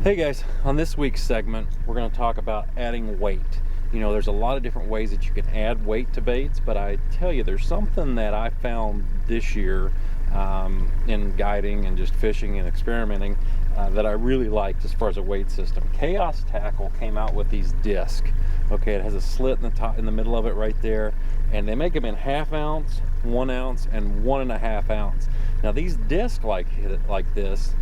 Hey guys, on this week's segment, we're going to talk about adding weight. You know, there's a lot of different ways that you can add weight to baits, but I tell you, there's something that I found this year in guiding and just fishing and experimenting that I really liked as far as a weight system. Chaos Tackle came out with these discs. Okay, it has a slit in the top, in the middle of it right there, and they make them in 1/2 ounce, 1 ounce, and 1.5 ounce. Now these discs like this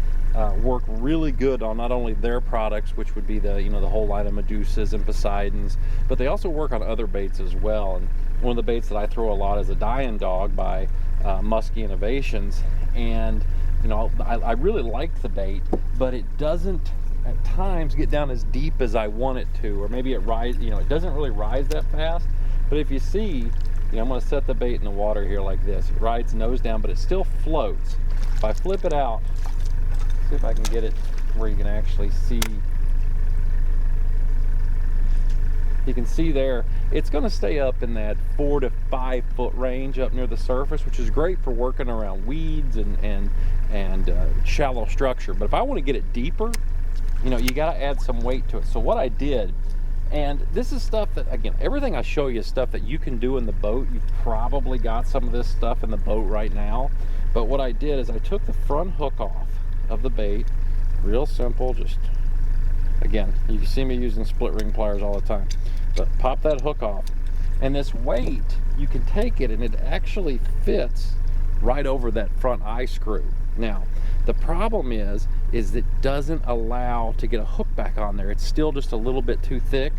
work really good on not only their products, which would be the whole line of Medusas and Poseidons, but they also work on other baits as well. And one of the baits that I throw a lot is a Dying Dog by Musky Innovations, and I really liked the bait, but it doesn't at times get down as deep as I want it to, or maybe it it doesn't really rise that fast. But if you see, I'm going to set the bait in the water here like this. It rides nose down, but it still floats. If I flip it out, see if I can get it where you can actually see. You can see there, it's going to stay up in that 4 to 5 foot range up near the surface, which is great for working around weeds and shallow structure. But if I want to get it deeper, you got to add some weight to it. So what I did, and this is stuff that, again, everything I show you is stuff that you can do in the boat. You've probably got some of this stuff in the boat right now. But what I did is I took the front hook off of the bait, real simple. Just, again, you can see me using split ring pliers all the time, but pop that hook off, and this weight, you can take it and it actually fits right over that front eye screw. Now the problem is it doesn't allow to get a hook back on there. It's still just a little bit too thick.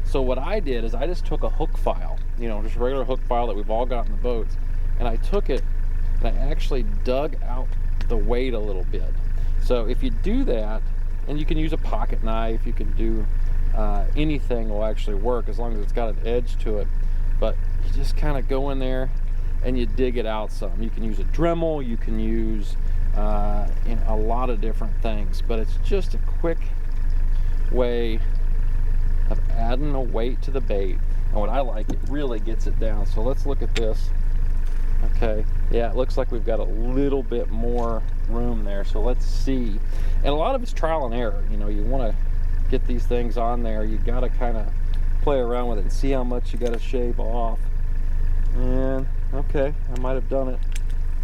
So what I did is I just took a hook file, just a regular hook file that we've all got in the boats, and I took it and I actually dug out the weight a little bit. So if you do that, and you can use a pocket knife, you can do anything will actually work as long as it's got an edge to it. But you just kind of go in there and you dig it out some. You can use a Dremel, you can use a lot of different things, but it's just a quick way of adding a weight to the bait. And what I like, it really gets it down. So let's look at this. Okay, yeah, it looks like we've got a little bit more room there. So let's see. And a lot of it's trial and error. You want to get these things on there, you got to kind of play around with it and see how much you got to shave off. And okay, I might have done it.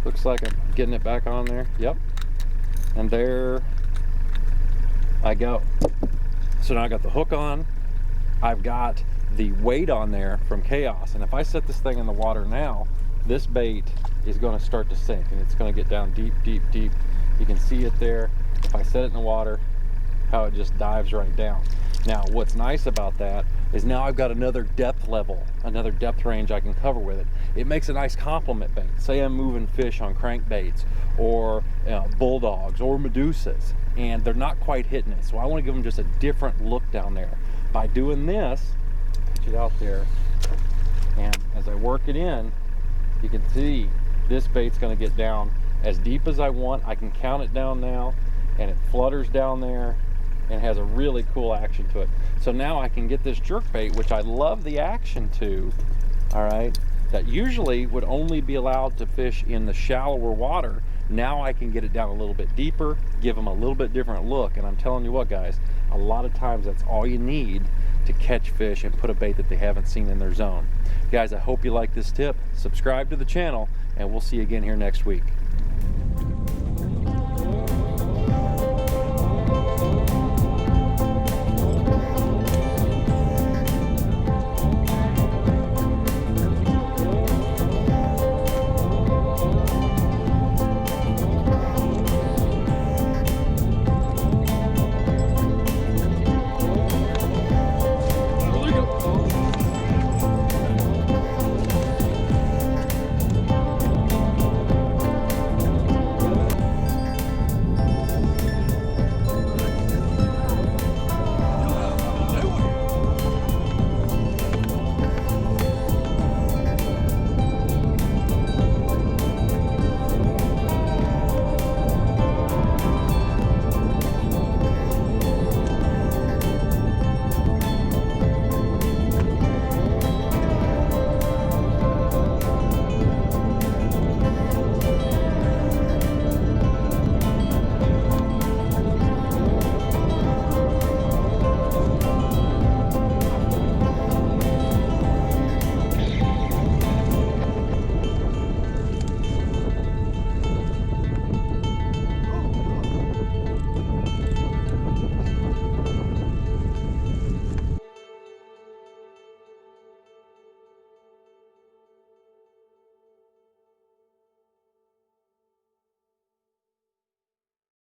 Looks like I'm getting it back on there. Yep, and there I go. So now I got the hook on, I've got the weight on there from Chaos, and if I set this thing in the water now, this bait is going to start to sink, and it's going to get down deep, deep, deep. You can see it there. If I set it in the water, how it just dives right down. Now, what's nice about that is now I've got another depth level, another depth range I can cover with it. It makes a nice complement bait. Say I'm moving fish on crankbaits or bulldogs or Medusas, and they're not quite hitting it. So I want to give them just a different look down there. By doing this, pitch it out there, and as I work it in, you can see this bait's going to get down as deep as I want. I can count it down now, and it flutters down there and has a really cool action to it. So now I can get this jerkbait, which I love the action to, all right, that usually would only be allowed to fish in the shallower water. Now I can get it down a little bit deeper, give them a little bit different look. And I'm telling you what, guys, a lot of times that's all you need to catch fish and put a bait that they haven't seen in their zone. Guys, I hope you like this tip. Subscribe to the channel, and we'll see you again here next week.